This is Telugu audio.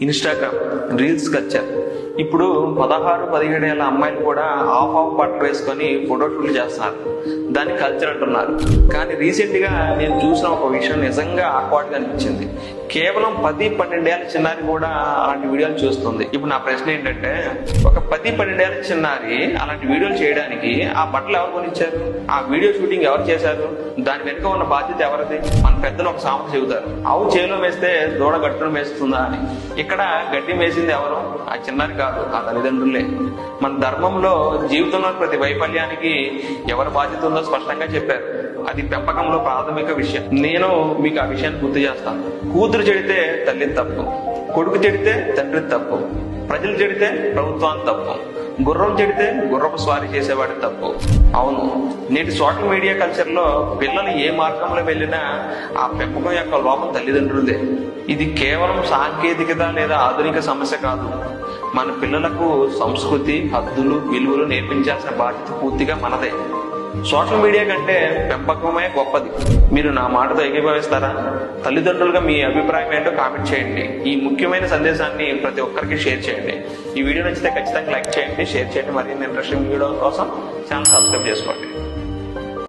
Instagram reels culture. ఇప్పుడు 16-17 ఏళ్ళ అమ్మాయిలు కూడా ఆఫ్ బట్టలు వేసుకొని ఫోటోషూట్లు చేస్తున్నారు. దాన్ని కల్చర్ అంటున్నారు. కానీ రీసెంట్ గా నేను చూసిన ఒక విషయం నిజంగా ఆక్వర్డ్ గా అనిపించింది. కేవలం 10-12 ఏళ్ళ చిన్నారి కూడా అలాంటి వీడియోలు చూస్తుంది. ఇప్పుడు నా ప్రశ్న ఏంటంటే, ఒక 10-12 ఏళ్ళ చిన్నారి అలాంటి వీడియోలు చేయడానికి ఆ బట్టలు ఎవరు కొనిచ్చారు? ఆ వీడియో షూటింగ్ ఎవరు చేశారు? దాని వెనుక ఉన్న బాధ్యత ఎవరిది? మన పెద్దలు ఒక సామెత చెబుతారు, ఆవు చేలో వేస్తే దూడ గట్టును వేస్తుందా అని. ఇక్కడ గడ్డి వేసింది ఎవరు? ఆ చిన్నారి కాదు, ఆ తల్లిదండ్రులే. మన ధర్మంలో జీవితంలో ప్రతి వైఫల్యానికి ఎవరి బాధ్యత ఉందో స్పష్టంగా చెప్పారు. అది పెంపకంలో ప్రాథమిక విషయం. నేను మీకు ఆ విషయాన్ని గుర్తు చేస్తాను. కూతురు చెడితే తల్లి తప్పు, కొడుకు చెడితే తండ్రి తప్పు, ప్రజలు చెడితే ప్రభుత్వాన్ని తప్పు, గుర్రం చెడితే గుర్రపు స్వారీ చేసేవాడి తప్పు. అవును, నేటి సోషల్ మీడియా కల్చర్ లో పిల్లలు ఏ మార్గంలో వెళ్ళినా ఆ పెంపకం యొక్క లోపం తల్లిదండ్రులదే. ఇది కేవలం సాంకేతికత లేదా ఆధునిక సమస్య కాదు. మన పిల్లలకు సంస్కృతి, హద్దులు, విలువలు నేర్పించాల్సిన బాధ్యత పూర్తిగా మనదే. సోషల్ మీడియా కంటే పెంపకమే గొప్పది. మీరు నా మాటతో ఏకీభవిస్తారా? తల్లిదండ్రులుగా మీ అభిప్రాయం ఏంటో కామెంట్ చేయండి. ఈ ముఖ్యమైన సందేశాన్ని ప్రతి ఒక్కరికి షేర్ చేయండి. ఈ వీడియో నచ్చితే ఖచ్చితంగా లైక్ చేయండి, షేర్ చేయండి. మరిన్ని ఇంట్రెస్టింగ్ వీడియో కోసం ఛానల్ సబ్స్క్రైబ్ చేసుకోండి.